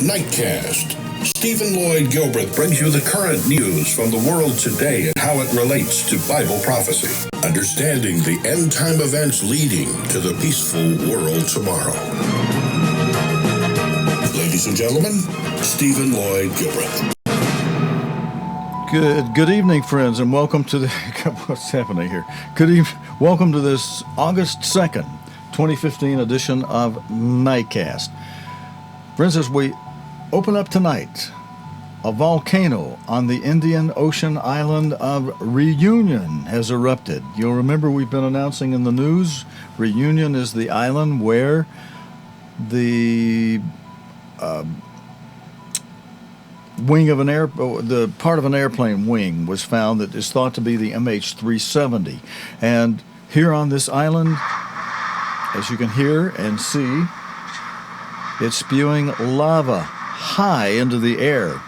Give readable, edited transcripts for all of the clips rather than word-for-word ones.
Nightcast. Stephen Lloyd Gilbreth brings you the current news from the world today and how it relates to Bible prophecy. Understanding the end-time events leading to the peaceful world tomorrow. Ladies and gentlemen, Stephen Lloyd Gilbreth. Good evening, friends, and welcome to the... What's happening here? Welcome to this August 2nd, 2015 edition of Nightcast. Friends, as we open up tonight, a volcano on the Indian Ocean island of Reunion has erupted. You'll remember we've been announcing in the news, Reunion is the island where the the part of an airplane wing was found that is thought to be the MH370. And here on this island, as you can hear and see, it's spewing lava high into the air.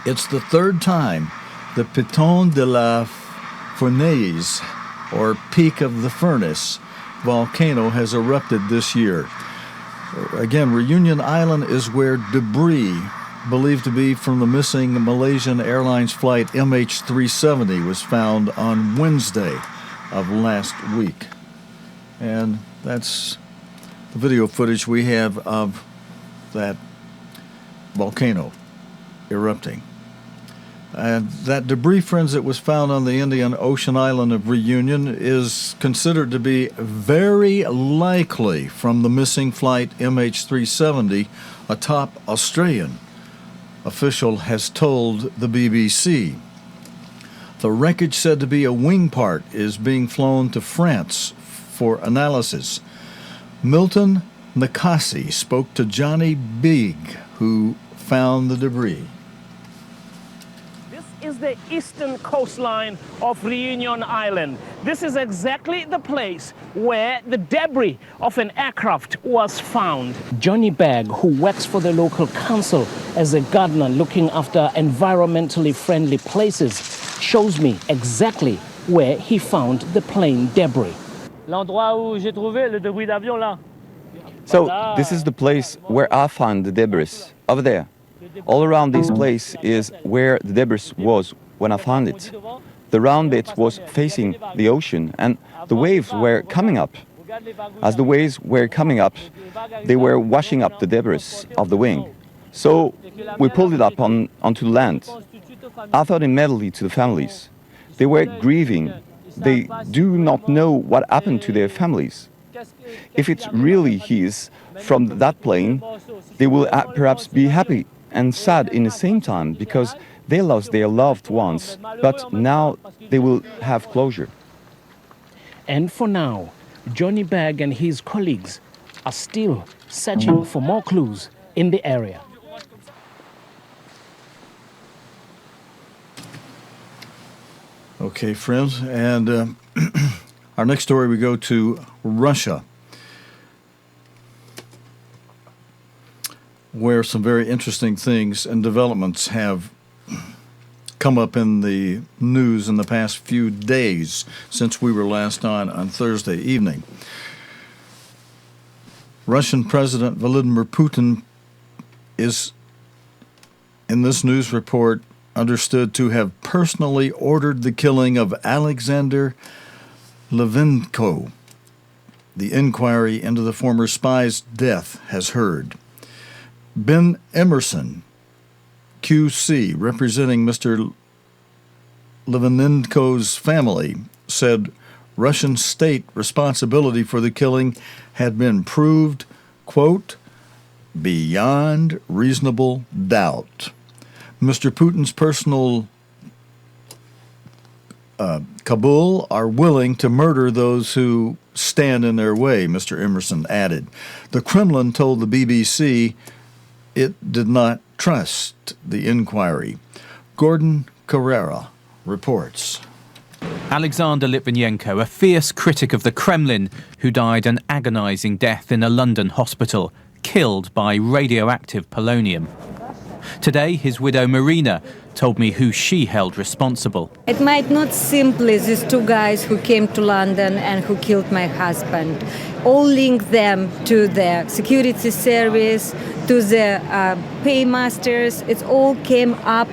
It's the third time the Piton de la Fournaise, or Peak of the Furnace, volcano has erupted this year. Again, Reunion Island is where debris believed to be from the missing Malaysian Airlines flight MH370 was found on Wednesday of last week. And that's the video footage we have of that volcano erupting. And that debris, friends, that was found on the Indian Ocean island of Reunion is considered to be very likely from the missing flight MH370, a top Australian official has told the BBC. The wreckage, said to be a wing part, is being flown to France for analysis. Milton Nakasi spoke to Johnny Big, who found the debris. This is the eastern coastline of Reunion Island. This is exactly the place where the debris of an aircraft was found. Johnny Bagg, who works for the local council as a gardener looking after environmentally friendly places, shows me exactly where he found the plane debris. L'endroit où j'ai trouvé le débris d'avion là. So this is the place where I found the debris, over there. All around this place is where the debris was when I found it. The round bit was facing the ocean and the waves were coming up. As the waves were coming up, they were washing up the debris of the wing. So we pulled it up onto land. I thought immediately to the families. They were grieving. They do not know what happened to their families. If it's really his from that plane, they will perhaps be happy and sad in the same time because they lost their loved ones, but now they will have closure. And for now, Johnny Bagg and his colleagues are still searching for more clues in the area. Okay, friends, and our next story, we go to Russia, where some very interesting things and developments have come up in the news in the past few days since we were last on Thursday evening. Russian President Vladimir Putin is, in this news report, understood to have personally ordered the killing of Alexander Litvinenko. The inquiry into the former spy's death has heard. Ben Emerson, QC, representing Mr. Litvinenko's family, said Russian state responsibility for the killing had been proved, quote, beyond reasonable doubt. Mr. Putin's personal Kabul are willing to murder those who stand in their way, Mr. Emerson added. The Kremlin told the BBC it did not trust the inquiry. Gordon Carrera reports. Alexander Litvinenko, a fierce critic of the Kremlin, who died an agonizing death in a London hospital, killed by radioactive polonium. Today, his widow Marina told me who she held responsible. It might not simply these two guys who came to London and who killed my husband. All link them to the security service, to the paymasters. It all came up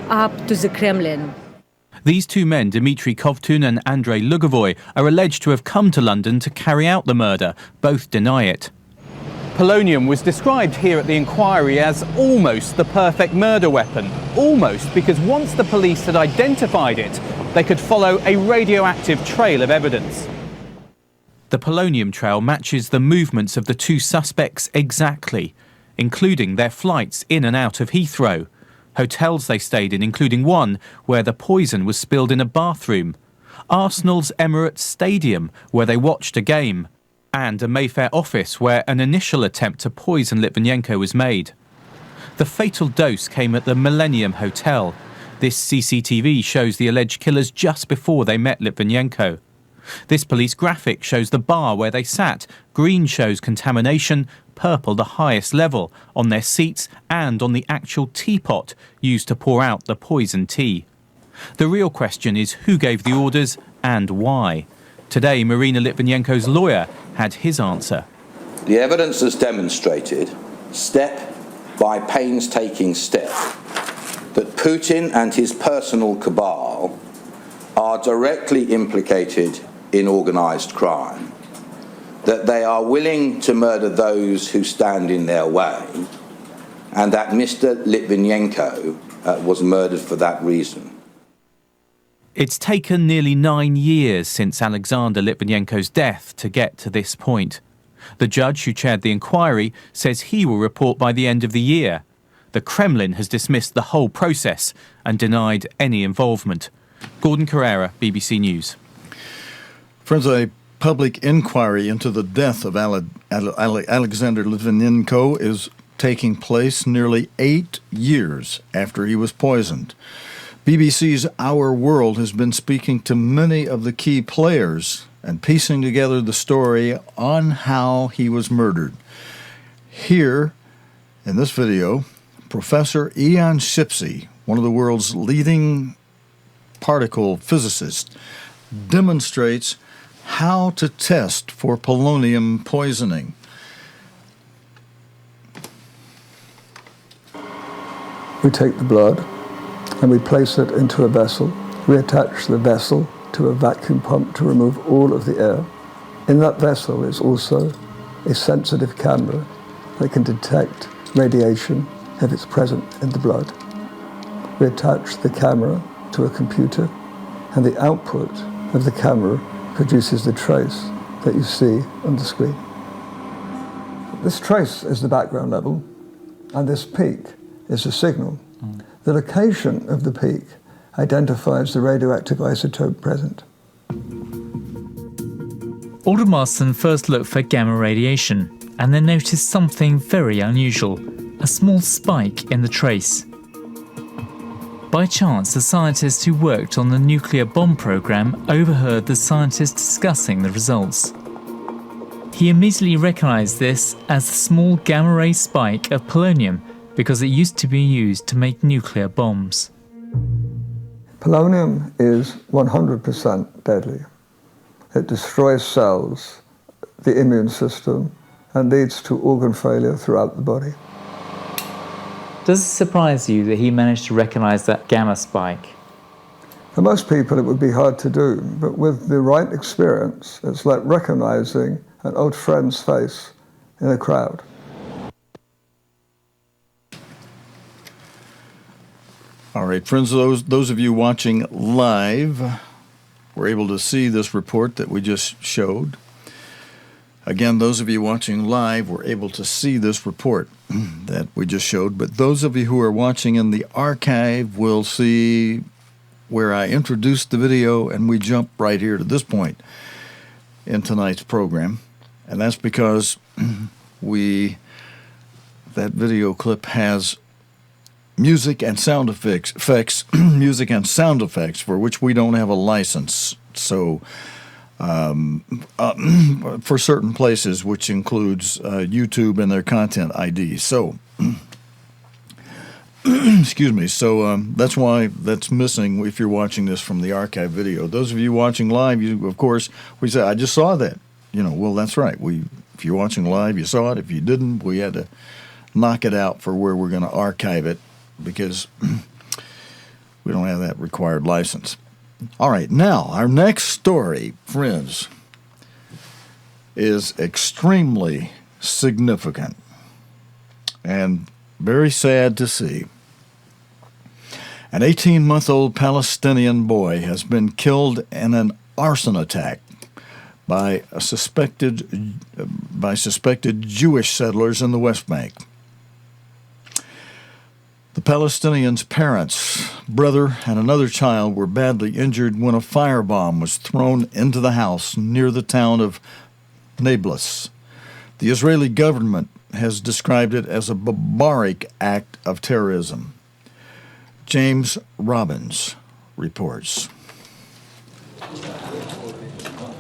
to the Kremlin. These two men, Dmitry Kovtun and Andrei Lugovoy, are alleged to have come to London to carry out the murder. Both deny it. Polonium was described here at the inquiry as almost the perfect murder weapon. Almost, because once the police had identified it, they could follow a radioactive trail of evidence. The polonium trail matches the movements of the two suspects exactly, including their flights in and out of Heathrow, hotels they stayed in, including one where the poison was spilled in a bathroom, Arsenal's Emirates Stadium, where they watched a game, and a Mayfair office where an initial attempt to poison Litvinenko was made. The fatal dose came at the Millennium Hotel. This CCTV shows the alleged killers just before they met Litvinenko. This police graphic shows the bar where they sat. Green shows contamination, purple the highest level, on their seats and on the actual teapot used to pour out the poison tea. The real question is who gave the orders and why. Today, Marina Litvinenko's lawyer had his answer. The evidence has demonstrated, step by painstaking step, that Putin and his personal cabal are directly implicated in organised crime, that they are willing to murder those who stand in their way, and that Mr. Litvinenko was murdered for that reason. It's taken nearly 9 years since Alexander Litvinenko's death to get to this point. The judge who chaired the inquiry says he will report by the end of the year. The Kremlin has dismissed the whole process and denied any involvement. Gordon Carrera, BBC News. Friends, a public inquiry into the death of Alexander Litvinenko is taking place nearly 8 years after he was poisoned. BBC's Our World has been speaking to many of the key players and piecing together the story on how he was murdered. Here, in this video, Professor Ian Shipsey, one of the world's leading particle physicists, demonstrates how to test for polonium poisoning. We take the blood and we place it into a vessel. We attach the vessel to a vacuum pump to remove all of the air. In that vessel is also a sensitive camera that can detect radiation if it's present in the blood. We attach the camera to a computer, and the output of the camera produces the trace that you see on the screen. This trace is the background level, and this peak is the signal. The location of the peak identifies the radioactive isotope present. Alden Marston first looked for gamma radiation and then noticed something very unusual, a small spike in the trace. By chance, the scientist who worked on the nuclear bomb program overheard the scientists discussing the results. He immediately recognized this as the small gamma ray spike of polonium because it used to be used to make nuclear bombs. Polonium is 100% deadly. It destroys cells, the immune system, and leads to organ failure throughout the body. Does it surprise you that he managed to recognize that gamma spike? For most people, it would be hard to do, but with the right experience, it's like recognizing an old friend's face in a crowd. All right, friends, those of you watching live were able to see this report that we just showed. Again, those of you watching live were able to see this report that we just showed, but those of you who are watching in the archive will see where I introduced the video and we jump right here to this point in tonight's program. And that's because that video clip has music and sound effects, music and sound effects for which we don't have a license. So, for certain places, which includes YouTube and their content ID. So, excuse me. So that's why that's missing if you're watching this from the archive video. Those of you watching live, you, of course, we say, I just saw that. Well, that's right. If you're watching live, you saw it. If you didn't, we had to knock it out for where we're going to archive it because we don't have that required license. All right, now our next story, friends, is extremely significant and very sad to see. An 18-month-old Palestinian boy has been killed in an arson attack by suspected Jewish settlers in the West Bank. The Palestinian's parents, brother, and another child were badly injured when a firebomb was thrown into the house near the town of Nablus. The Israeli government has described it as a barbaric act of terrorism. James Robbins reports.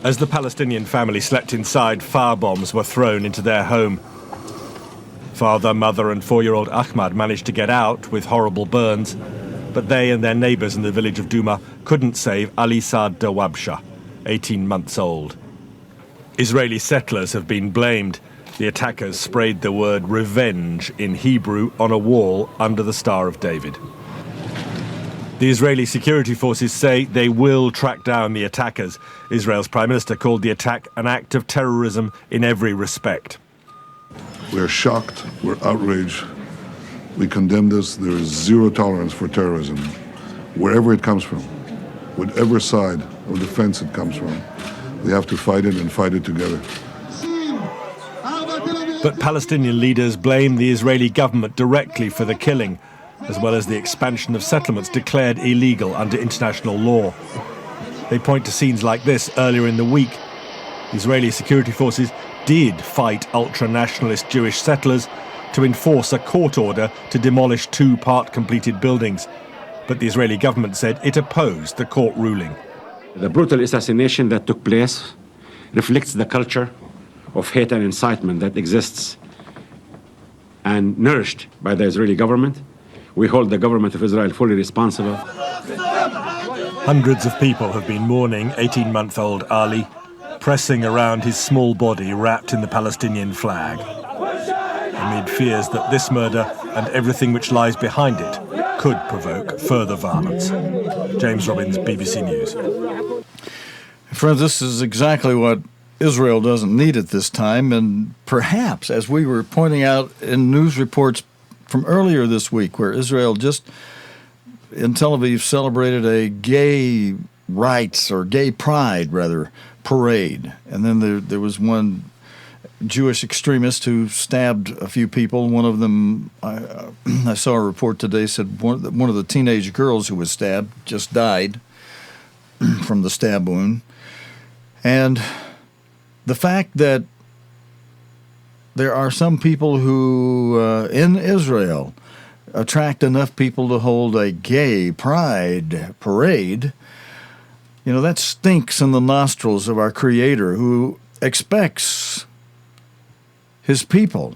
As the Palestinian family slept inside, firebombs were thrown into their home. Father, mother, and 4-year-old Ahmad managed to get out with horrible burns, but they and their neighbors in the village of Duma couldn't save Ali Saad Dawabsha, 18 months old. Israeli settlers have been blamed. The attackers sprayed the word revenge in Hebrew on a wall under the Star of David. The Israeli security forces say they will track down the attackers. Israel's Prime Minister called the attack an act of terrorism in every respect. We're shocked, we're outraged, we condemn this. There is zero tolerance for terrorism, wherever it comes from, whatever side of the fence it comes from. We have to fight it and fight it together. But Palestinian leaders blame the Israeli government directly for the killing, as well as the expansion of settlements declared illegal under international law. They point to scenes like this earlier in the week. Israeli security forces did fight ultra-nationalist Jewish settlers to enforce a court order to demolish 2 part-completed buildings. But the Israeli government said it opposed the court ruling. The brutal assassination that took place reflects the culture of hate and incitement that exists and nourished by the Israeli government. We hold the government of Israel fully responsible. Hundreds of people have been mourning 18-month-old Ali, pressing around his small body wrapped in the Palestinian flag, amid fears that this murder and everything which lies behind it could provoke further violence. James Robbins, BBC News. Friends, this is exactly what Israel doesn't need at this time, and perhaps, as we were pointing out in news reports from earlier this week, where Israel just in Tel Aviv celebrated a gay rights, or gay pride, rather, parade. And then there was one Jewish extremist who stabbed a few people. One of them, I saw a report today, said one of the teenage girls who was stabbed just died from the stab wound. And the fact that there are some people who, in Israel, attract enough people to hold a gay pride parade, that stinks in the nostrils of our Creator, who expects his people,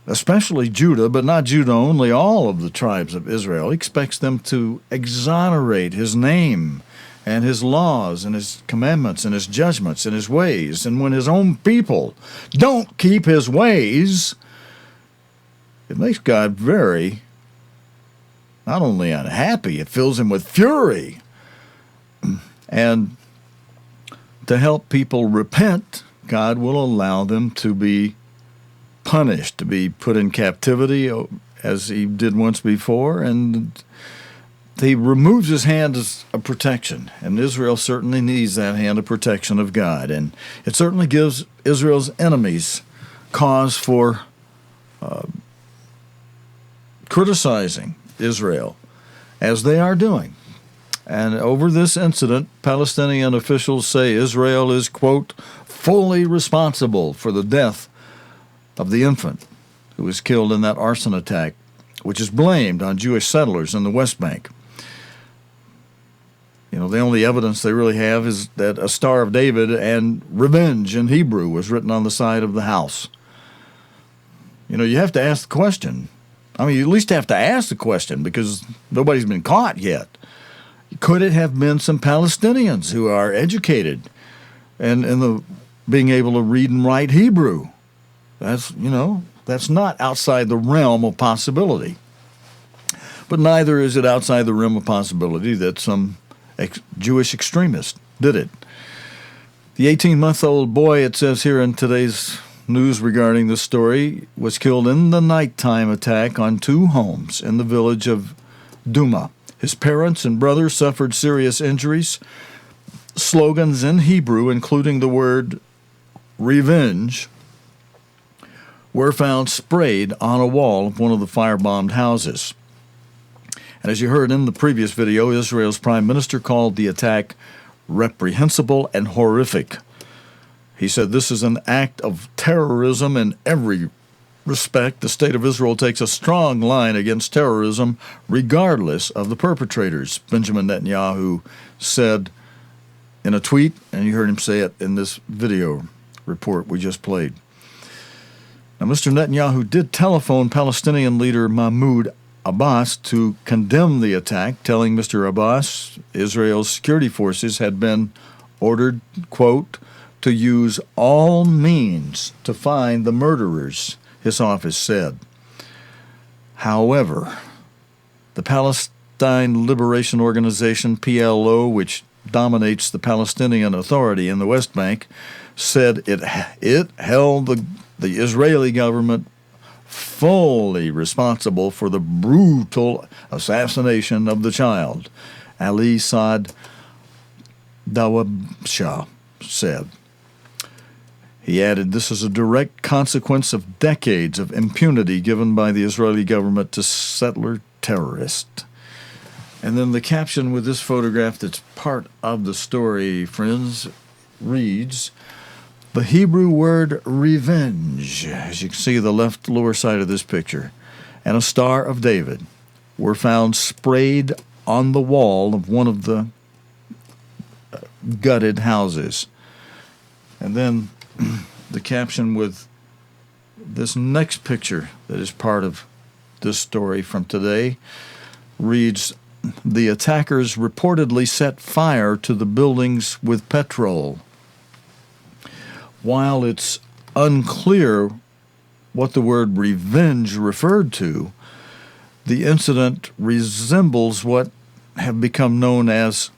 especially Judah, but not Judah only, all of the tribes of Israel, he expects them to exonerate his name and his laws and his commandments and his judgments and his ways. And when his own people don't keep his ways, it makes God very, not only unhappy, it fills him with fury. And to help people repent, God will allow them to be punished, to be put in captivity, as he did once before, and he removes his hand as a protection, and Israel certainly needs that hand of protection of God, and it certainly gives Israel's enemies cause for criticizing Israel, as they are doing. And over this incident, Palestinian officials say Israel is, quote, fully responsible for the death of the infant who was killed in that arson attack, which is blamed on Jewish settlers in the West Bank. The only evidence they really have is that a Star of David and revenge in Hebrew was written on the side of the house. You have to ask the question, I mean, you at least have to ask the question because nobody's been caught yet. Could it have been some Palestinians who are educated and being able to read and write Hebrew? That's not outside the realm of possibility. But neither is it outside the realm of possibility that some Jewish extremist did it. The 18-month-old boy, it says here in today's news regarding this story, was killed in the nighttime attack on 2 homes in the village of Duma. His parents and brother suffered serious injuries. Slogans in Hebrew, including the word revenge, were found sprayed on a wall of one of the firebombed houses. And as you heard in the previous video, Israel's prime minister called the attack reprehensible and horrific. He said this is an act of terrorism in every respect. The state of Israel takes a strong line against terrorism regardless of the perpetrators, Benjamin Netanyahu said in a tweet, and you heard him say it in this video report we just played. Now, Mr. Netanyahu did telephone Palestinian leader Mahmoud Abbas to condemn the attack, telling Mr. Abbas Israel's security forces had been ordered, quote, to use all means to find the murderers, his office said. However, the Palestine Liberation Organization, PLO, which dominates the Palestinian Authority in the West Bank, said it held the Israeli government fully responsible for the brutal assassination of the child, Ali Saad Dawabsha said. He added, this is a direct consequence of decades of impunity given by the Israeli government to settler terrorists. And then the caption with this photograph that's part of the story, friends, reads, the Hebrew word revenge, as you can see the left lower side of this picture, and a Star of David were found sprayed on the wall of one of the gutted houses. And then the caption with this next picture that is part of this story from today reads, the attackers reportedly set fire to the buildings with petrol. While it's unclear what the word revenge referred to, the incident resembles what have become known as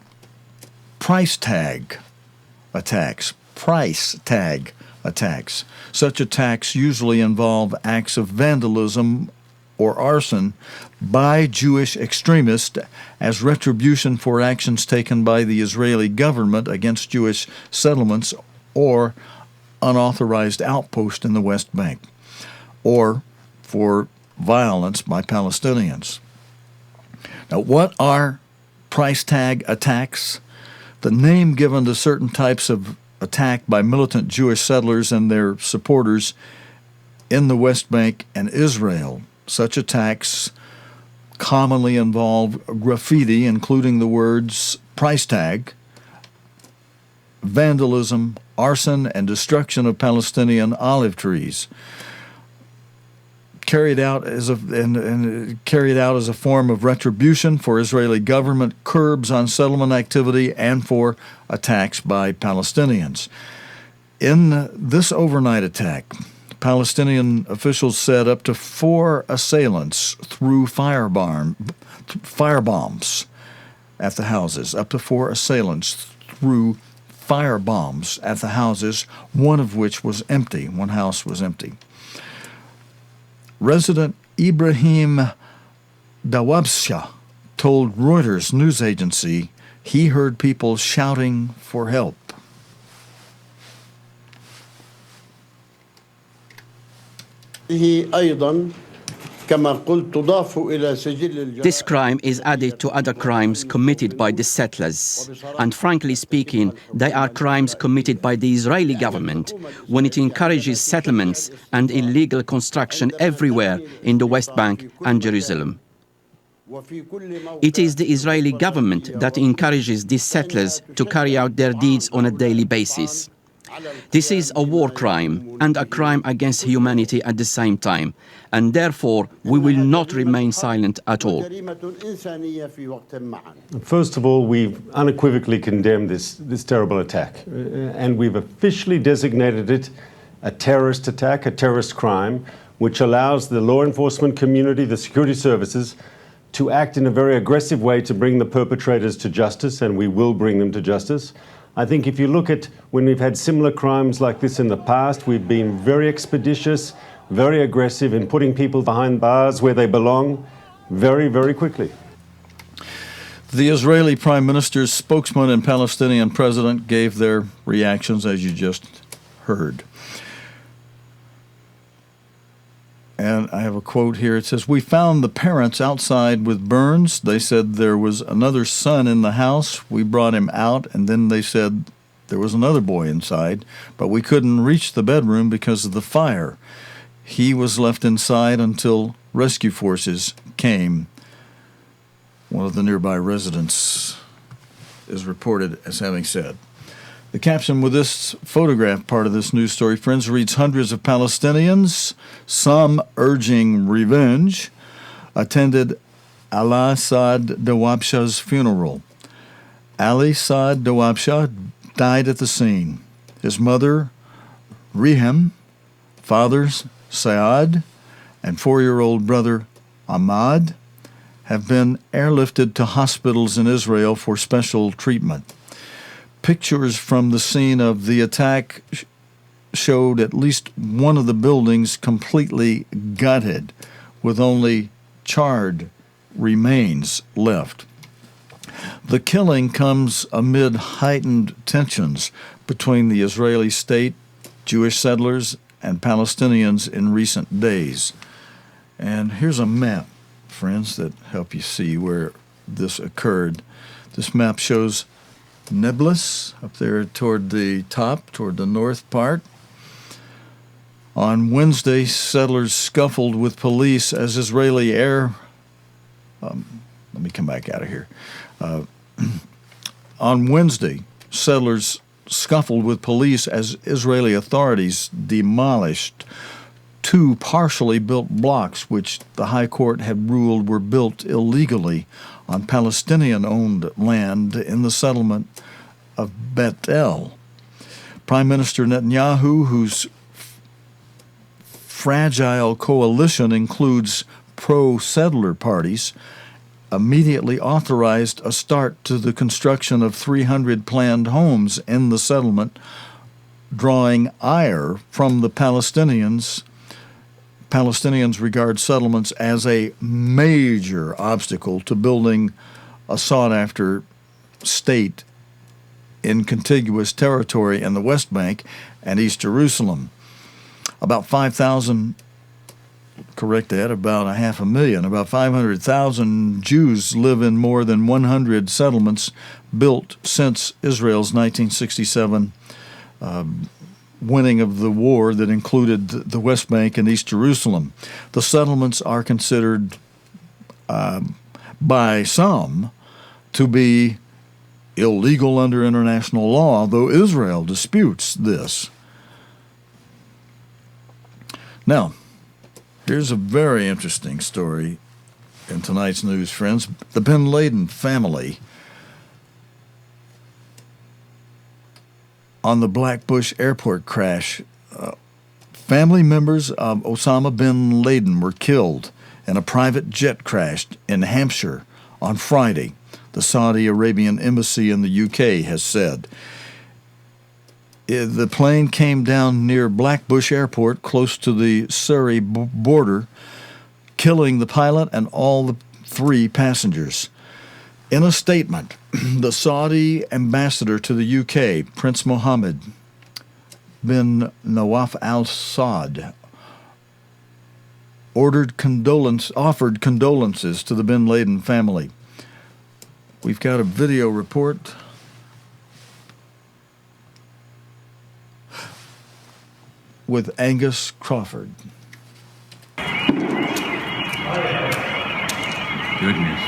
price tag attacks. Price tag attacks. Such attacks usually involve acts of vandalism or arson by Jewish extremists as retribution for actions taken by the Israeli government against Jewish settlements or unauthorized outpost in the West Bank, or for violence by Palestinians. Now, what are price tag attacks? The name given to certain types of attack by militant Jewish settlers and their supporters in the West Bank and Israel. Such attacks commonly involve graffiti, including the words price tag, vandalism, arson, and destruction of Palestinian olive trees, carried out as a form of retribution for Israeli government curbs on settlement activity and for attacks by Palestinians. In this overnight attack, Palestinian officials said up to 4 assailants threw firebombs at the houses. Up to 4 assailants threw firebombs at the houses, one of which was empty. One house was empty. Resident Ibrahim Dawabsha told Reuters news agency he heard people shouting for help. This crime is added to other crimes committed by the settlers. And frankly speaking, they are crimes committed by the Israeli government when it encourages settlements and illegal construction everywhere in the West Bank and Jerusalem. It is the Israeli government that encourages these settlers to carry out their deeds on a daily basis. This is a war crime and a crime against humanity at the same time, and therefore we will not remain silent at all. First of all, we've unequivocally condemned this terrible attack, and we've officially designated it a terrorist attack, a terrorist crime, which allows the law enforcement community, the security services, to act in a very aggressive way to bring the perpetrators to justice, and we will bring them to justice. I think if you look at when we've had similar crimes like this in the past, we've been very expeditious, very aggressive in putting people behind bars where they belong very, very quickly. The Israeli Prime Minister's spokesman and Palestinian president gave their reactions, as you just heard. And I have a quote here. It says, "We found the parents outside with burns. They said there was another son in the house. We brought him out, and then they said there was another boy inside, but we couldn't reach the bedroom because of the fire. He was left inside until rescue forces came." One of the nearby residents is reported as having said. The caption with this photograph part of this news story, friends, reads, "Hundreds of Palestinians, some urging revenge, attended Ali Saad Dawabsha's funeral." Ali Saad Dawabsha died at the scene. His mother, Riham, fathers Saad, and 4-year-old brother Ahmad have been airlifted to hospitals in Israel for special treatment. Pictures from the scene of the attack showed at least one of the buildings completely gutted, with only charred remains left. The killing comes amid heightened tensions between the Israeli state, Jewish settlers, and Palestinians in recent days. And here's a map, friends, that help you see where this occurred. This map shows Nablus up there toward the top, toward the north part. On Wednesday, settlers scuffled with police as Israeli let me come back out of here. On Wednesday, settlers scuffled with police as Israeli authorities demolished 2 partially built blocks which the High Court had ruled were built illegally on Palestinian-owned land in the settlement of Bet El. Prime Minister Netanyahu, whose fragile coalition includes pro-settler parties, immediately authorized a start to the construction of 300 planned homes in the settlement, drawing ire from the Palestinians. Palestinians regard settlements as a major obstacle to building a sought-after state in contiguous territory in the West Bank and East Jerusalem. About 5,000, correct that, about 500,000, about 500,000 Jews live in more than 100 settlements built since Israel's 1967 winning of the war that included the West Bank and East Jerusalem. The settlements are considered by some to be illegal under international law, though Israel disputes this. Now, here's a very interesting story in tonight's news, friends. The bin Laden family on the Blackbushe Airport crash. Family members of Osama bin Laden were killed in a private jet crash in Hampshire on Friday, the Saudi Arabian embassy in the UK has said. The plane came down near Blackbushe Airport, close to the Surrey border, killing the pilot and all the 3 passengers. In a statement, the Saudi ambassador to the UK, Prince Mohammed bin Nawaf Al Saud, offered condolences to the bin Laden family. We've got a video report. With Angus Crawford. Goodness.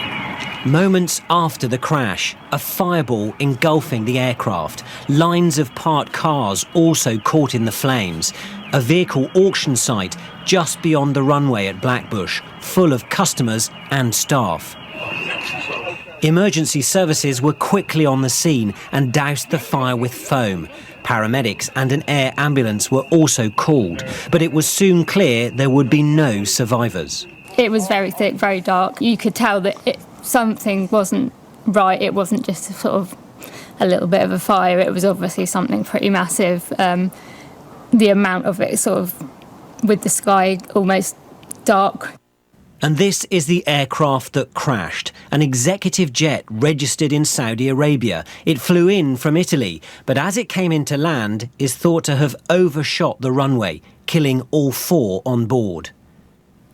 Moments after the crash, a fireball engulfing the aircraft, lines of parked cars also caught in the flames, a vehicle auction site just beyond the runway at Blackbushe, full of customers and staff. Emergency services were quickly on the scene and doused the fire with foam. Paramedics and an air ambulance were also called, but it was soon clear there would be no survivors. It was very thick, very dark. You could tell that something wasn't right. It wasn't just sort of a little bit of a fire. It was obviously something pretty massive. The amount of it sort of with the sky almost dark. And this is the aircraft that crashed, an executive jet registered in Saudi Arabia. It flew in from Italy, but as it came into land, is thought to have overshot the runway, killing all 4 on board.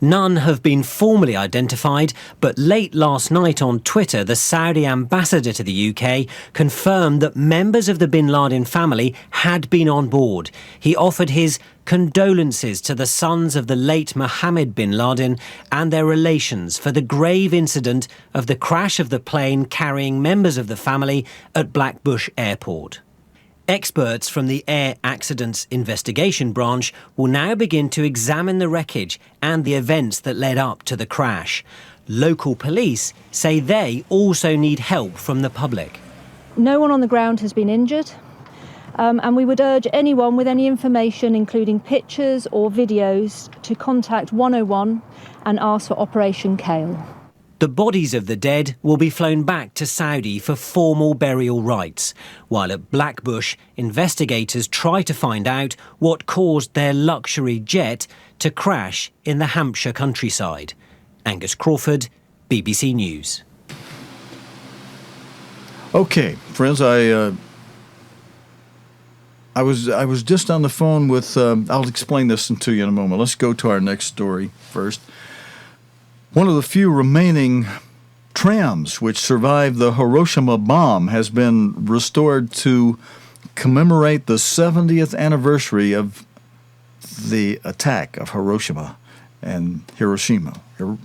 None have been formally identified, but late last night on Twitter, the Saudi ambassador to the UK confirmed that members of the bin Laden family had been on board. He offered his condolences to the sons of the late Mohammed bin Laden and their relations for the grave incident of the crash of the plane carrying members of the family at Blackbushe Airport. Experts from the Air Accidents Investigation Branch will now begin to examine the wreckage and the events that led up to the crash. Local police say they also need help from the public. No one on the ground has been injured, and we would urge anyone with any information, including pictures or videos, to contact 101 and ask for Operation Kale. The bodies of the dead will be flown back to Saudi for formal burial rites, while at Blackbushe, investigators try to find out what caused their luxury jet to crash in the Hampshire countryside. Angus Crawford, BBC News. Okay, friends, I was just on the phone with, I'll explain this to you in a moment. Let's go to our next story first. One of the few remaining trams which survived the Hiroshima bomb has been restored to commemorate the 70th anniversary of the attack of Hiroshima and Hiroshima. What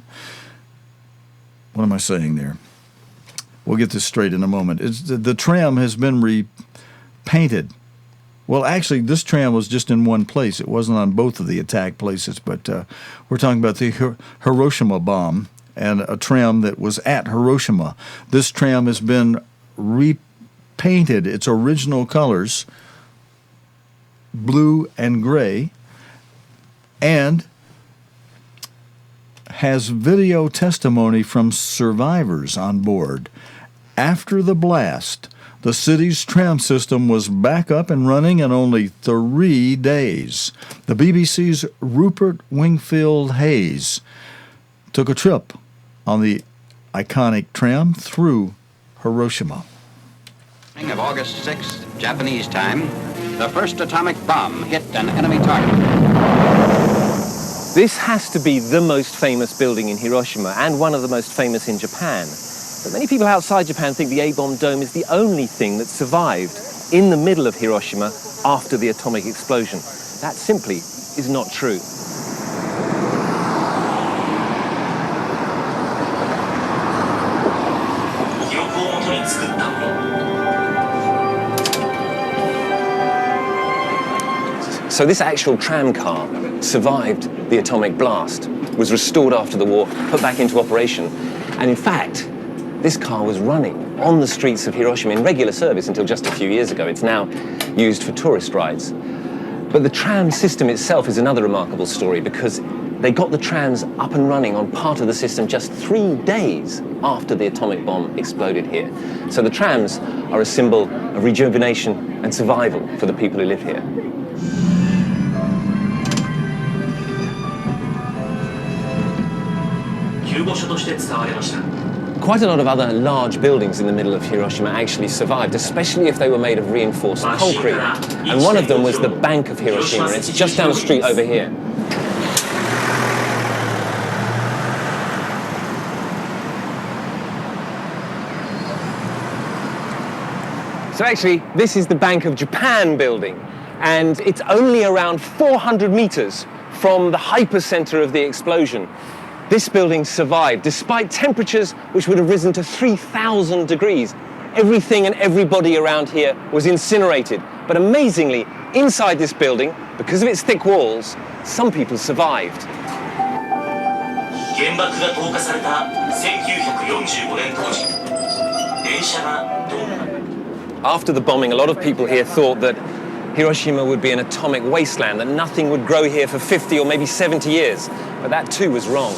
am I saying there? We'll get this straight in a moment. The tram has been repainted. Well, actually, this tram was just in one place. It wasn't on both of the attack places, but we're talking about the Hiroshima bomb and a tram that was at Hiroshima. This tram has been repainted its original colors, blue and gray, and has video testimony from survivors on board. After the blast, the city's tram system was back up and running in only 3 days. The BBC's Rupert Wingfield Hayes took a trip on the iconic tram through Hiroshima. Of August 6th, Japanese time, the first atomic bomb hit an enemy target. This has to be the most famous building in Hiroshima and one of the most famous in Japan. But many people outside Japan think the A-bomb dome is the only thing that survived in the middle of Hiroshima after the atomic explosion. That simply is not true. So this actual tram car survived the atomic blast, was restored after the war, put back into operation, and in fact, this car was running on the streets of Hiroshima in regular service until just a few years ago. It's now used for tourist rides. But the tram system itself is another remarkable story because they got the trams up and running on part of the system just 3 days after the atomic bomb exploded here. So the trams are a symbol of rejuvenation and survival for the people who live here. Quite a lot of other large buildings in the middle of Hiroshima actually survived, especially if they were made of reinforced concrete. And one of them was the Bank of Hiroshima. It's just down the street over here. So actually, this is the Bank of Japan building, and it's only around 400 meters from the hypercenter of the explosion. This building survived despite temperatures which would have risen to 3,000 degrees. Everything and everybody around here was incinerated. But amazingly, inside this building, because of its thick walls, some people survived. After the bombing, a lot of people here thought that Hiroshima would be an atomic wasteland, that nothing would grow here for 50 or maybe 70 years. But that too was wrong.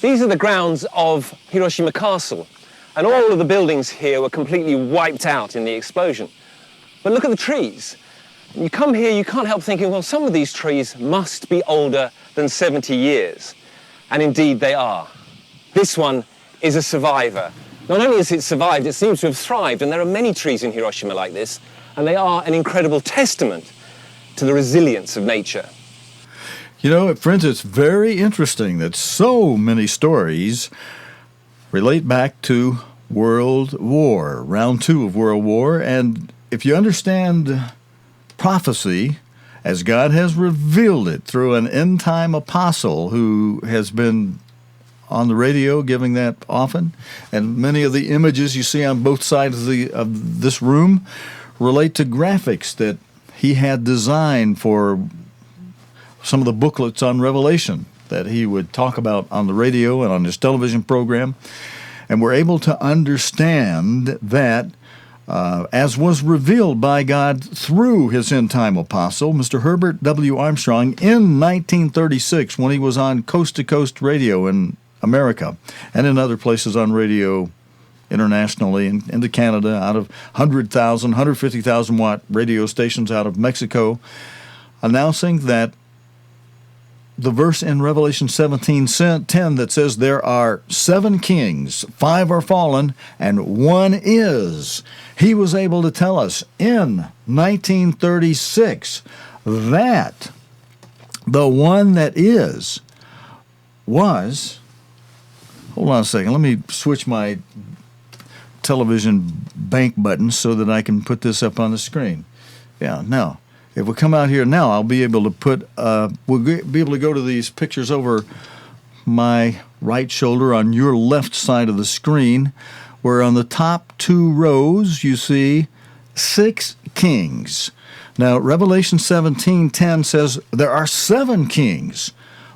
These are the grounds of Hiroshima Castle, and all of the buildings here were completely wiped out in the explosion. But look at the trees. You come here, you can't help thinking, well, some of these trees must be older than 70 years. And indeed they are. This one is a survivor. Not only has it survived, it seems to have thrived, and there are many trees in Hiroshima like this, and they are an incredible testament to the resilience of nature. You know, friends, it's very interesting that so many stories relate back to World War, round 2 of World War, and if you understand prophecy as God has revealed it through an end-time apostle who has been on the radio giving that often, and many of the images you see on both sides of this room relate to graphics that he had designed for some of the booklets on Revelation that he would talk about on the radio and on his television program. And we're able to understand that as was revealed by God through his end-time apostle, Mr. Herbert W. Armstrong, in 1936 when he was on coast-to-coast radio in America and in other places on radio internationally and into Canada, out of 100,000, 150,000 watt radio stations out of Mexico, announcing that the verse in Revelation 17:10 that says there are 7 kings, 5 are fallen, and 1 is. He was able to tell us in 1936 that the one that is was, hold on a second, let me switch my television bank button so that I can put this up on the screen. Yeah, now, if we come out here now, I'll be able to put, we'll be able to go to these pictures over my right shoulder on your left side of the screen, where on the top 2 rows you see 6 kings. Now, Revelation 17:10 says there are 7 kings.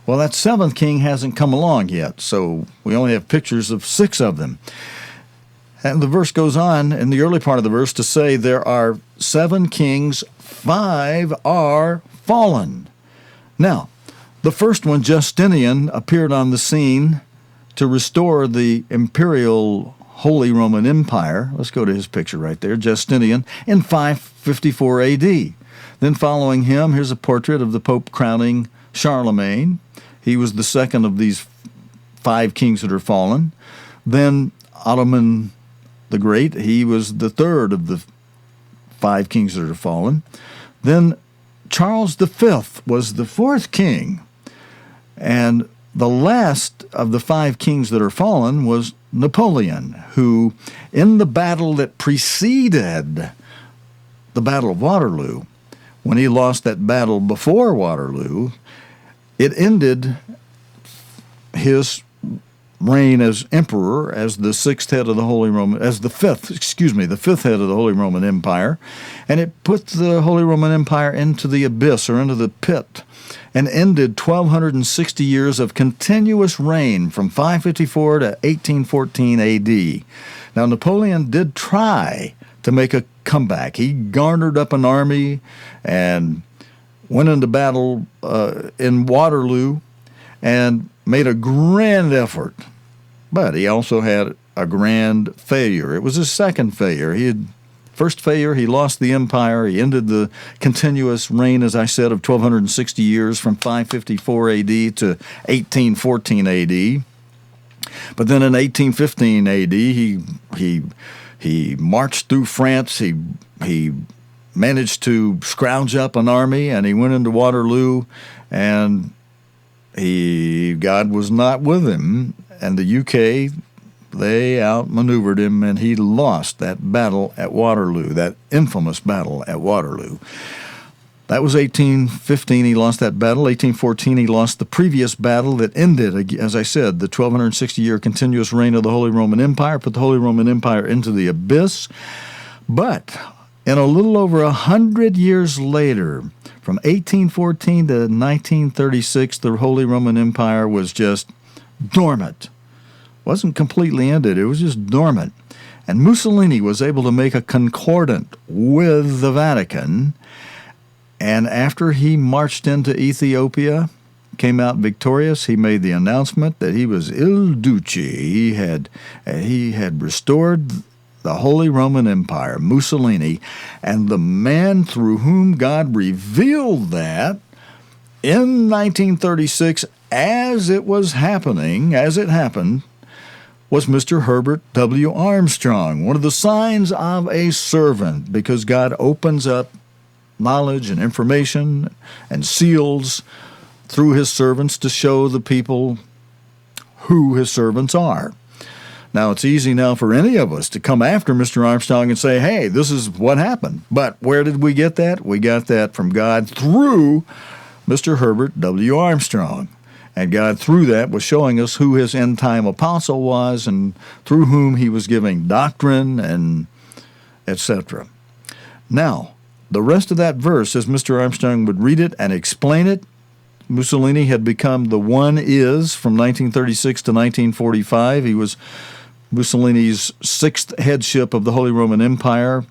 Well, that 7th king hasn't come along yet, so we only have pictures of 6 of them. And the verse goes on in the early part of the verse to say there are 7 kings, 5 are fallen. Now, the first one, Justinian, appeared on the scene to restore the imperial Holy Roman Empire. Let's go to his picture right there, Justinian, in 554 AD. Then following him, here's a portrait of the Pope crowning Charlemagne. He was the second of these 5 kings that are fallen. Then Ottoman the Great, he was the third of the 5 kings that are fallen. Then Charles V was the 4th king. And the last of the 5 kings that are fallen was Napoleon, who in the battle that preceded the Battle of Waterloo, when he lost that battle before Waterloo, it ended his reign as emperor, as the 6th head of the Holy Roman, as the 5th head of the Holy Roman Empire, and it put the Holy Roman Empire into the abyss, or into the pit, and ended 1,260 years of continuous reign from 554 to 1814 AD. Now, Napoleon did try to make a comeback. He garnered up an army and went into battle in Waterloo and made a grand effort, but he also had a grand failure. It was his second failure. First failure, he lost the empire. He ended the continuous reign, as I said, of 1,260 years from 554 AD to 1814 AD. But then in 1815 AD, he marched through France. He managed to scrounge up an army, and he went into Waterloo, and God was not with him, and the UK, they outmaneuvered him, and he lost that battle at Waterloo, that infamous battle at Waterloo. That was 1815, he lost that battle. 1814, he lost the previous battle that ended, as I said, the 1260-year continuous reign of the Holy Roman Empire, put the Holy Roman Empire into the abyss. But in a little over 100 years later, from 1814 to 1936, the Holy Roman Empire was just dormant. Wasn't completely ended, it was just dormant. And Mussolini was able to make a concordant with the Vatican. And after he marched into Ethiopia, came out victorious, he made the announcement that he was Il Duce. He had restored the Holy Roman Empire, Mussolini, and the man through whom God revealed that in 1936, as it happened, was Mr. Herbert W. Armstrong, one of the signs of a servant, because God opens up knowledge and information and seals through his servants to show the people who his servants are. Now, it's easy now for any of us to come after Mr. Armstrong and say, hey, this is what happened. But where did we get that? We got that from God through Mr. Herbert W. Armstrong. And God, through that, was showing us who his end-time apostle was and through whom he was giving doctrine and etc. Now, the rest of that verse, as Mr. Armstrong would read it and explain it, Mussolini had become the one is from 1936 to 1945. He was Mussolini's sixth headship of the Holy Roman Empire,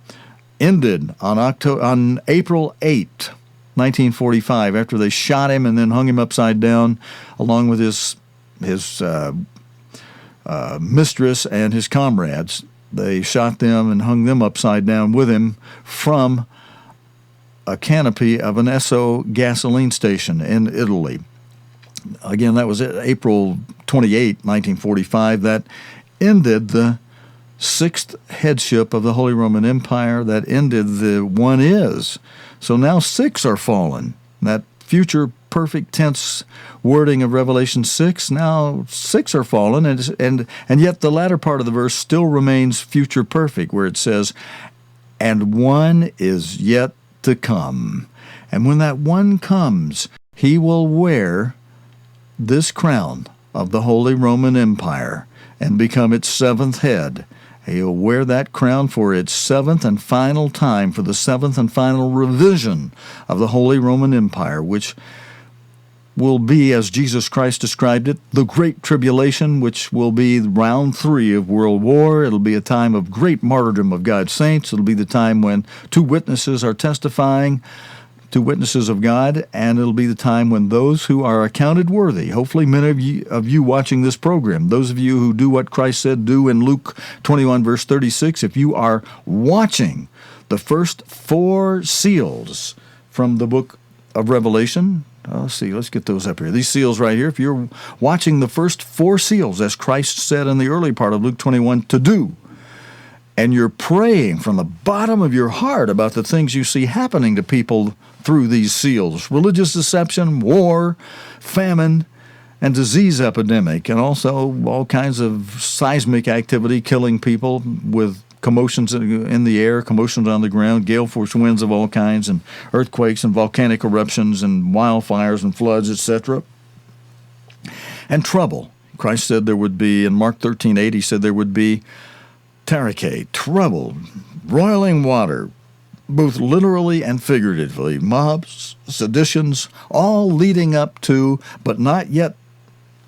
ended on April 8, 1945, after they shot him and then hung him upside down along with his mistress and his comrades. They shot them and hung them upside down with him from a canopy of an Esso gasoline station in Italy. Again, that was April 28, 1945. That ended the sixth headship of the Holy Roman Empire. That ended the one is. So now six are fallen. That future perfect tense wording of Revelation 6, now six are fallen, and yet the latter part of the verse still remains future perfect, where it says, and one is yet to come. And when that one comes, he will wear this crown of the Holy Roman Empire and become its seventh head. He'll wear that crown for its seventh and final time, for the seventh and final revision of the Holy Roman Empire, which will be, as Jesus Christ described it, the Great Tribulation, which will be round 3 of World War. It'll be a time of great martyrdom of God's saints. It'll be the time when 2 witnesses are testifying, 2 witnesses of God, and it'll be the time when those who are accounted worthy, hopefully many of you watching this program, those of you who do what Christ said do in Luke 21, verse 36, if you are watching the first 4 seals from the book of Revelation, let's see, let's get those up here. These seals right here, if you're watching the first 4 seals, as Christ said in the early part of Luke 21 to do, and you're praying from the bottom of your heart about the things you see happening to people through these seals, religious deception, war, famine, and disease epidemic, and also all kinds of seismic activity killing people with commotions in the air, commotions on the ground, gale force winds of all kinds, and earthquakes and volcanic eruptions and wildfires and floods, etc. And trouble. Christ said there would be, in Mark 13:8, he said there would be terike, trouble, roiling water, both literally and figuratively, mobs, seditions, all leading up to, but not yet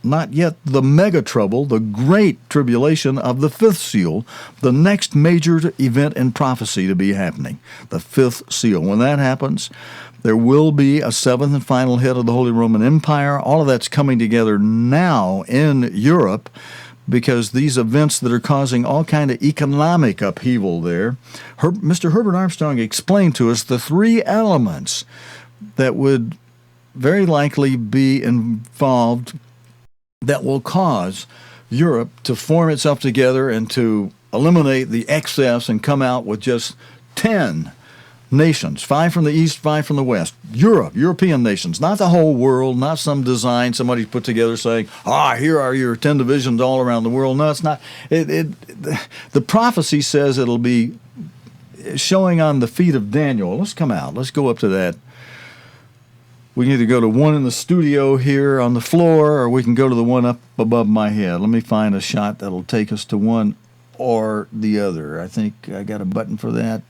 the mega trouble, the great tribulation of the 5th seal, the next major event in prophecy to be happening, the 5th seal. When that happens, there will be a 7th and final head of the Holy Roman Empire. All of that's coming together now in Europe, because these events that are causing all kind of economic upheaval there, Mr. Herbert Armstrong explained to us the 3 elements that would very likely be involved that will cause Europe to form itself together and to eliminate the excess and come out with just 10 nations, 5 from the east, 5 from the west. European nations, not the whole world, not some design somebody's put together saying, here are your 10 divisions all around the world. No, it's not. The prophecy says it'll be showing on the feet of Daniel. Let's come out. Let's go up to that. We can either go to one in the studio here on the floor, or we can go to the one up above my head. Let me find a shot that'll take us to one or the other. I think I got a button for that.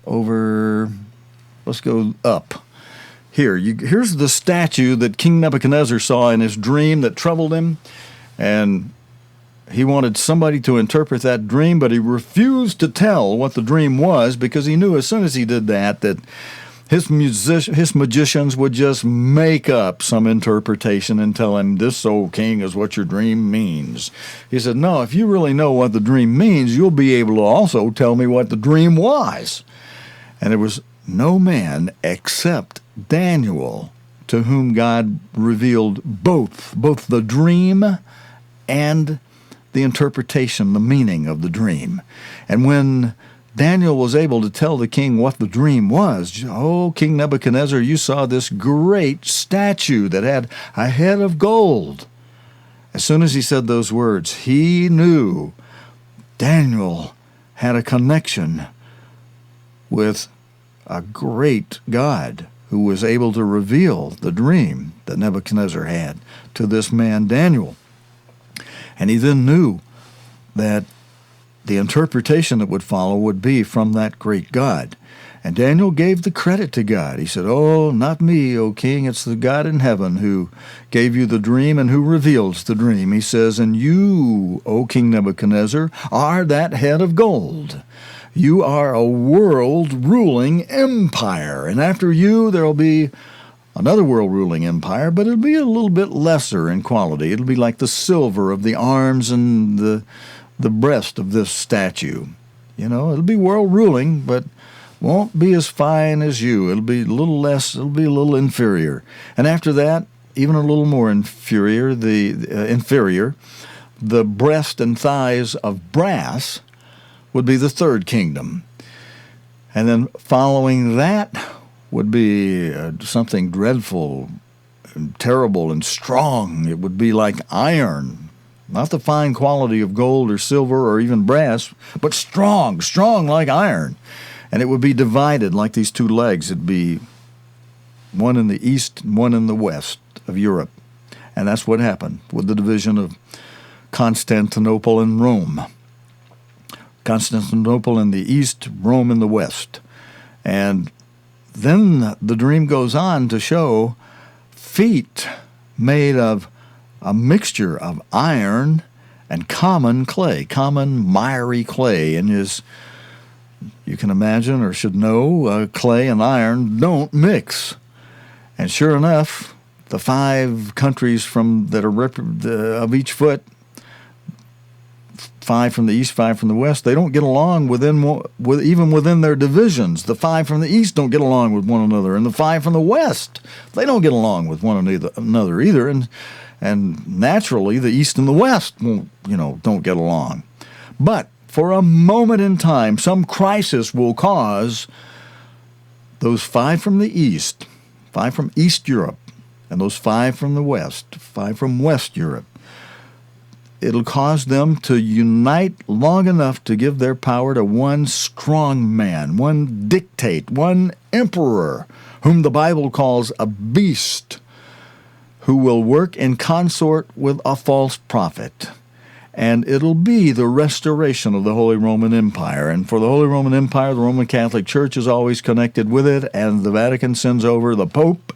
Over. Let's go up. Here's the statue that King Nebuchadnezzar saw in his dream that troubled him, and he wanted somebody to interpret that dream, but he refused to tell what the dream was because he knew as soon as he did that his magicians would just make up some interpretation and tell him, "This, O king, is what your dream means." He said, "No, if you really know what the dream means, you'll be able to also tell me what the dream was." And there was no man except Daniel to whom God revealed both the dream and the interpretation, the meaning of the dream. And when Daniel was able to tell the king what the dream was, "Oh, King Nebuchadnezzar, you saw this great statue that had a head of gold." As soon as he said those words, he knew Daniel had a connection with a great God who was able to reveal the dream that Nebuchadnezzar had to this man Daniel. And he then knew that the interpretation that would follow would be from that great God. And Daniel gave the credit to God. He said, "Oh, not me, O king, it's the God in heaven who gave you the dream and who reveals the dream." He says, "And you, O King Nebuchadnezzar, are that head of gold. You are a world-ruling empire, and after you there will be another world-ruling empire, but it'll be a little bit lesser in quality. It'll be like the silver of the arms and the breast of this statue. You know, it'll be world-ruling, but won't be as fine as you. It'll be a little less, it'll be a little inferior. And after that, even a little more inferior, the breast and thighs of brass would be the third kingdom. And then following that would be something dreadful and terrible and strong. It would be like iron, not the fine quality of gold or silver or even brass, but strong like iron. And it would be divided like these two legs. It'd be one in the east and one in the west of Europe. And that's what happened with the division of Constantinople and Rome. Constantinople in the east, Rome in the west. And then the dream goes on to show feet made of a mixture of iron and common clay, common miry clay. And you can imagine or should know, clay and iron don't mix. And sure enough, the 5 countries that are of each foot, 5 from the east, 5 from the west, they don't get along even within their divisions. The 5 from the east don't get along with one another, and the 5 from the west, they don't get along with one another either. And naturally, the east and the west don't get along. But for a moment in time, some crisis will cause those 5 from the east, 5 from East Europe, and those 5 from the west, 5 from West Europe. It'll cause them to unite long enough to give their power to one strong man, one dictate, one emperor, whom the Bible calls a beast, who will work in consort with a false prophet. And it'll be the restoration of the Holy Roman Empire. And for the Holy Roman Empire, the Roman Catholic Church is always connected with it, and the Vatican sends over the Pope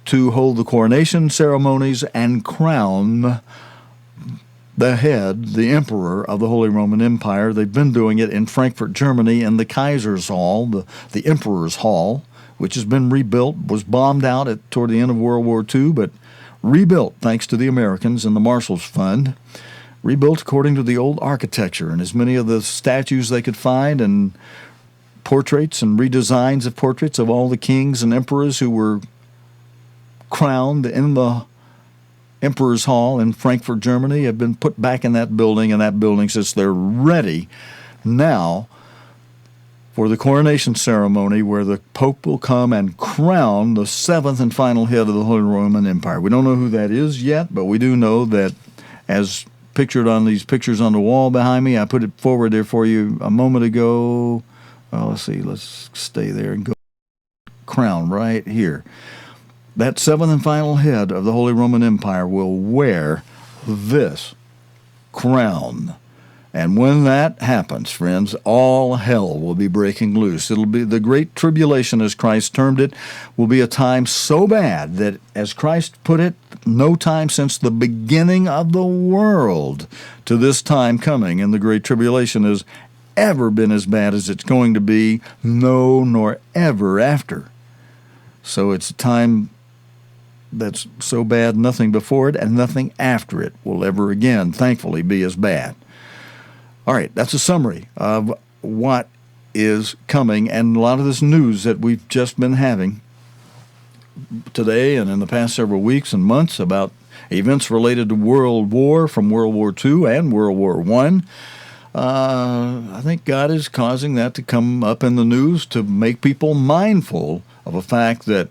to hold the coronation ceremonies and crown the head, the emperor of the Holy Roman Empire. They've been doing it in Frankfurt, Germany, in the Kaiser's Hall, the Emperor's Hall, which has been rebuilt, was bombed out toward the end of World War II, but rebuilt thanks to the Americans and the Marshall's Fund, rebuilt according to the old architecture, and as many of the statues they could find and portraits and redesigns of portraits of all the kings and emperors who were crowned in the Emperor's Hall in Frankfurt, Germany, have been put back in that building, and that building says they're ready now for the coronation ceremony where the Pope will come and crown the 7th and final head of the Holy Roman Empire. We don't know who that is yet, but we do know that, as pictured on these pictures on the wall behind me, I put it forward there for you a moment ago. let's see, let's stay there and go. Crown right here. That seventh and final head of the Holy Roman Empire will wear this crown. And when that happens, friends, all hell will be breaking loose. It'll be the great tribulation, as Christ termed it, will be a time so bad that, as Christ put it, no time since the beginning of the world to this time coming in the great tribulation has ever been as bad as it's going to be, no, nor ever after. So it's a time that's so bad, nothing before it and nothing after it will ever again, thankfully, be as bad. All right, that's a summary of what is coming and a lot of this news that we've just been having today and in the past several weeks and months about events related to World War, from World War II and World War I. I think God is causing that to come up in the news to make people mindful of a fact that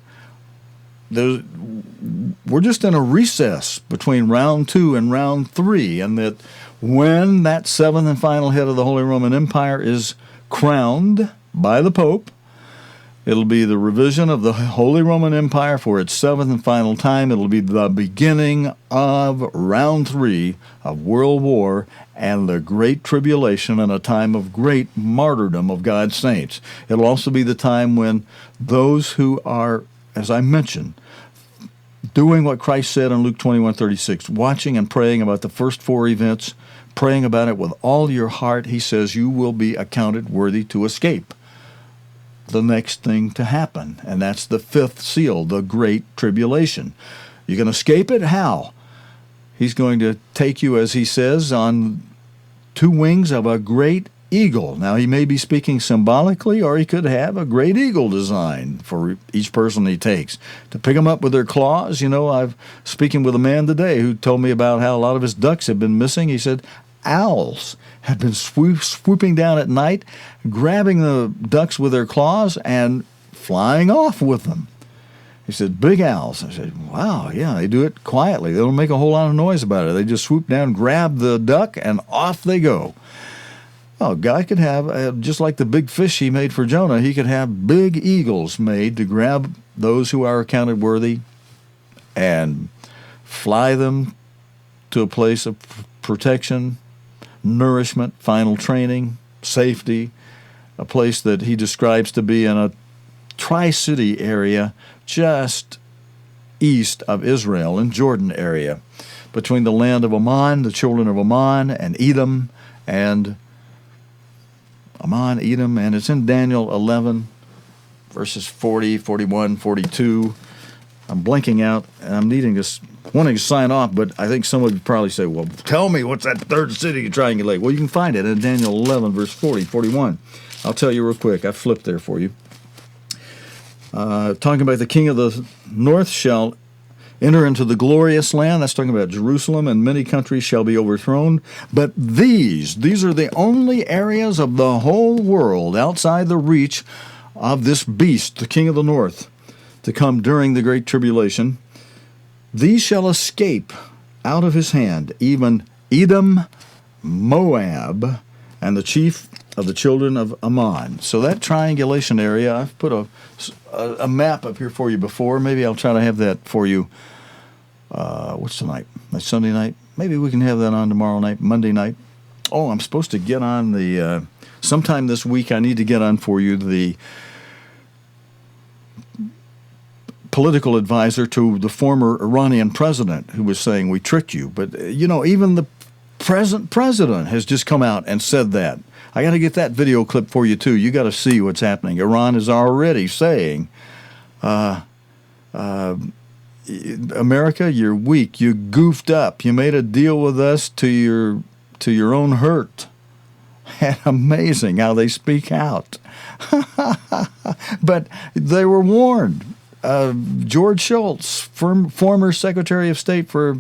we're just in a recess between round 2 and round 3, and that when that seventh and final head of the Holy Roman Empire is crowned by the Pope, it'll be the revision of the Holy Roman Empire for its seventh and final time. It'll be the beginning of round 3 of World War and the Great Tribulation, and a time of great martyrdom of God's saints. It'll also be the time when those who are, as I mentioned, doing what Christ said in Luke 21:36, watching and praying about the first 4 events, praying about it with all your heart, he says you will be accounted worthy to escape the next thing to happen. And that's the 5th seal, the Great Tribulation. You can escape it? How? He's going to take you, as he says, on 2 wings of a great eagle. Now, he may be speaking symbolically, or he could have a great eagle design for each person he takes. To pick them up with their claws, I'm speaking with a man today who told me about how a lot of his ducks have been missing. He said owls have been swooping down at night, grabbing the ducks with their claws and flying off with them. He said, big owls. I said, wow, yeah, they do it quietly. They don't make a whole lot of noise about it. They just swoop down, grab the duck, and off they go. Oh, God could have, just like the big fish he made for Jonah, he could have big eagles made to grab those who are accounted worthy and fly them to a place of protection, nourishment, final training, safety, a place that he describes to be in a Tri-City area just east of Israel, in Jordan area, between the land of Ammon, the children of Ammon, and Edom, and it's in Daniel 11, verses 40, 41, 42. I'm blinking out, and I'm wanting to sign off, but I think some of you probably say, well, tell me, what's that third city you triangulate? Well, you can find it in Daniel 11, verse 40, 41. I'll tell you real quick. I flipped there for you. Talking about the king of the north shall enter into the glorious land. That's talking about Jerusalem, and many countries shall be overthrown. But these are the only areas of the whole world outside the reach of this beast, the king of the north, to come during the great tribulation. These shall escape out of his hand, even Edom, Moab, and the chief of the children of Ammon. So that triangulation area, I've put a map up here for you before. Maybe I'll try to have that for you. What's tonight? Sunday night? Maybe we can have that on tomorrow night, Monday night. Oh, I'm supposed to get on the, sometime this week I need to get on for you the political advisor to the former Iranian president who was saying we tricked you. But, even the present president has just come out and said that. I got to get that video clip for you, too. You got to see what's happening. Iran is already saying, America, you're weak. You goofed up. You made a deal with us to your own hurt. And amazing how they speak out. But they were warned. George Shultz, former Secretary of State for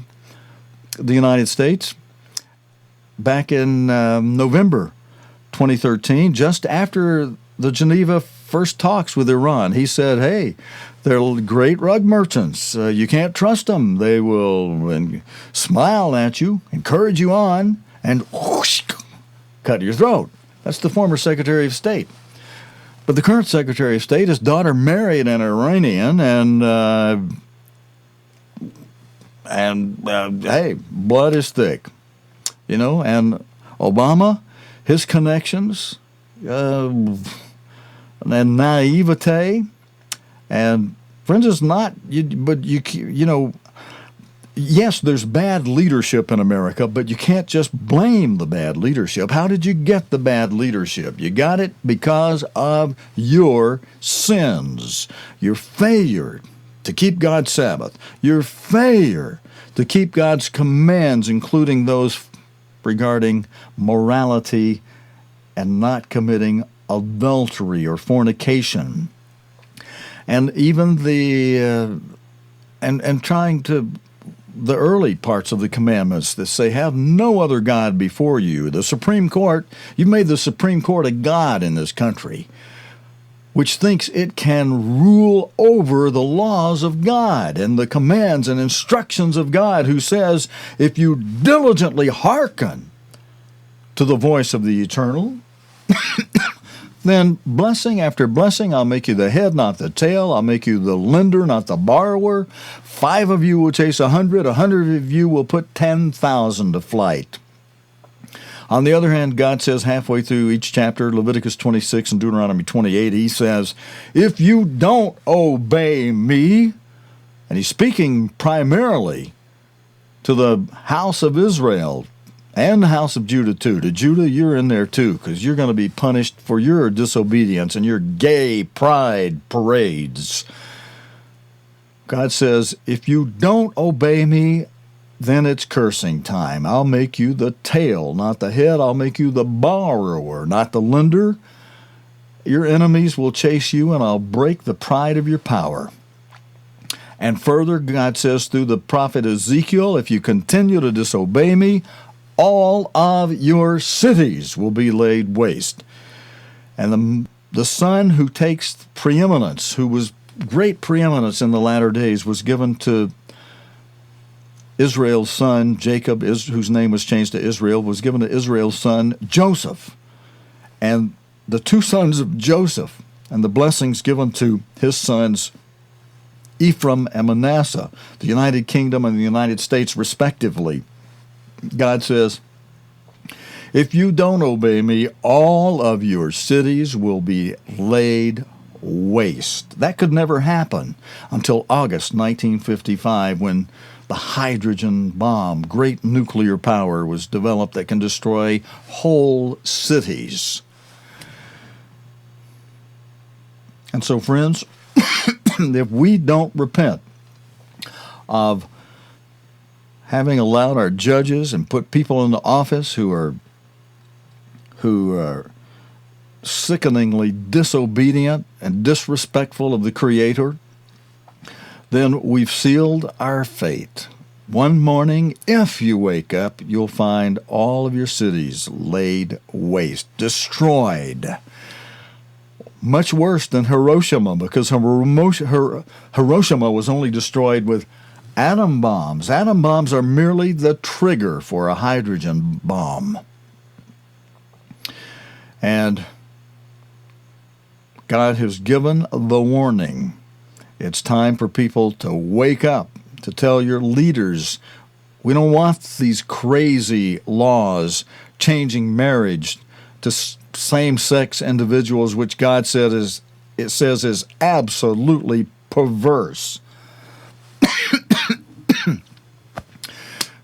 the United States, back in November 2013, just after the Geneva first talks with Iran, he said, hey, they're great rug merchants. You can't trust them. They will smile at you, encourage you on, and whoosh, cut your throat. That's the former Secretary of State. But the current Secretary of State, his daughter married an Iranian, and hey, blood is thick, you know. And Obama, his connections, and naivete, and friends, it's not. You know. Yes, there's bad leadership in America, but you can't just blame the bad leadership. How did you get the bad leadership? You got it because of your sins, your failure to keep God's Sabbath, your failure to keep God's commands, including those regarding morality and not committing adultery or fornication, and even the and trying to. The early parts of the commandments that say, have no other God before you. The Supreme Court, you've made the Supreme Court a God in this country, which thinks it can rule over the laws of God and the commands and instructions of God, who says, if you diligently hearken to the voice of the Eternal, then blessing after blessing, I'll make you the head, not the tail. I'll make you the lender, not the borrower. 5 of you will chase 100. 100 of you will put 10,000 to flight. On the other hand, God says halfway through each chapter, Leviticus 26 and Deuteronomy 28, he says, if you don't obey me, and he's speaking primarily to the house of Israel, and the house of Judah too. To Judah, you're in there too, because you're going to be punished for your disobedience and your gay pride parades. God says, if you don't obey me, then it's cursing time. I'll make you the tail, not the head. I'll make you the borrower, not the lender. Your enemies will chase you, and I'll break the pride of your power. And further, God says through the prophet Ezekiel, if you continue to disobey me, all of your cities will be laid waste. And the son who takes preeminence, who was great preeminence in the latter days, was given to Israel's son, Jacob, whose name was changed to Israel, was given to Israel's son, Joseph. And the 2 sons of Joseph, and the blessings given to his sons, Ephraim and Manasseh, the United Kingdom and the United States respectively. God says, if you don't obey me, all of your cities will be laid waste. That could never happen until August 1955, when the hydrogen bomb, great nuclear power, was developed that can destroy whole cities. And so, friends, if we don't repent of having allowed our judges and put people into office who are sickeningly disobedient and disrespectful of the Creator, then we've sealed our fate. One morning, if you wake up, you'll find all of your cities laid waste, destroyed. Much worse than Hiroshima, because Hiroshima was only destroyed with atom bombs. Atom bombs are merely the trigger for a hydrogen bomb. And God has given the warning. It's time for people to wake up, to tell your leaders, we don't want these crazy laws changing marriage to same-sex individuals, which God says is absolutely perverse.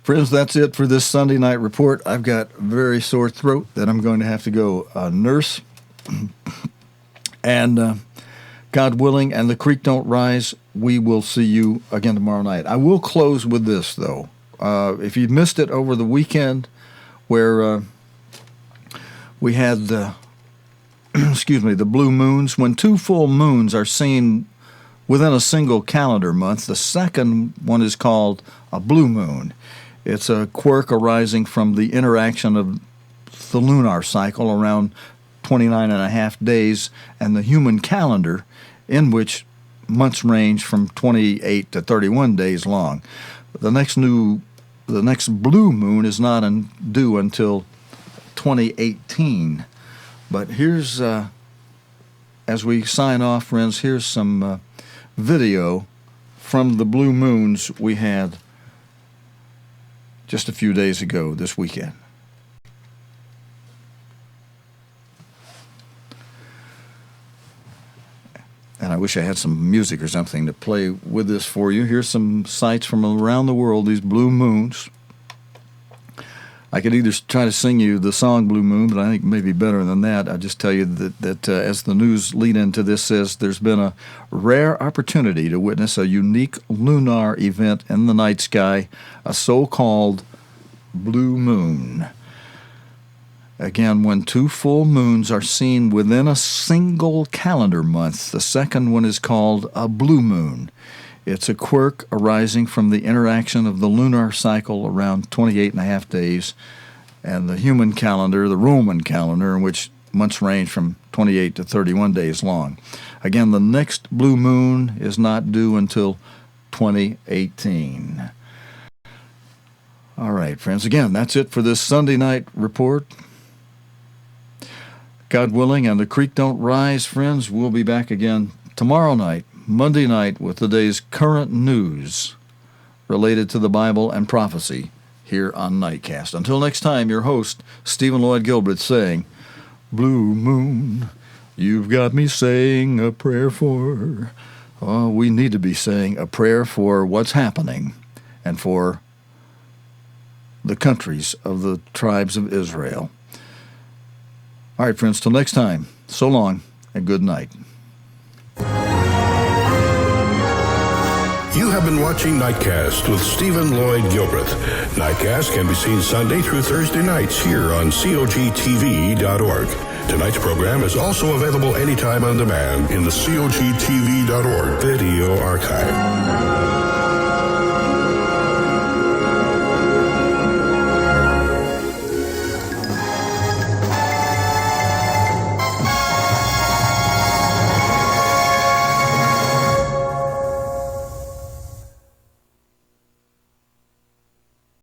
Friends, that's it for this Sunday night report. I've got a very sore throat that I'm going to have to go nurse. And God willing, and the creek don't rise, we will see you again tomorrow night. I will close with this, though. If you missed it over the weekend, where we had the the blue moons, when 2 full moons are seen within a single calendar month, the second one is called a blue moon. It's a quirk arising from the interaction of the lunar cycle around 29 and a half days and the human calendar, in which months range from 28 to 31 days long. The next blue moon is not due until 2018. But here's an as we sign off, friends, here's some video from the blue moons we had just a few days ago this weekend. And I wish I had some music or something to play with this for you. Here's some sights from around the world, these blue moons. I could either try to sing you the song Blue Moon, but I think maybe better than that. I'll just tell you that as the news lead into this says, there's been a rare opportunity to witness a unique lunar event in the night sky, a so-called blue moon. Again, when two full moons are seen within a single calendar month, the second one is called a blue moon. It's a quirk arising from the interaction of the lunar cycle around 28.5 days and the human calendar, the Roman calendar, in which months range from 28 to 31 days long. Again, the next blue moon is not due until 2018. All right, friends. Again, that's it for this Sunday night report. God willing, and the creek don't rise, friends. We'll be back again tomorrow night, Monday night, with the day's current news related to the Bible and prophecy here on Nightcast. Until next time, your host, Stephen Lloyd Gilbert, saying, Blue moon, you've got me saying a prayer for... Oh, we need to be saying a prayer for what's happening and for the countries of the tribes of Israel. All right, friends, till next time, so long and good night. You have been watching Nightcast with Stephen Lloyd Gilbreth. Nightcast can be seen Sunday through Thursday nights here on cogtv.org. Tonight's program is also available anytime on demand in the cogtv.org video archive.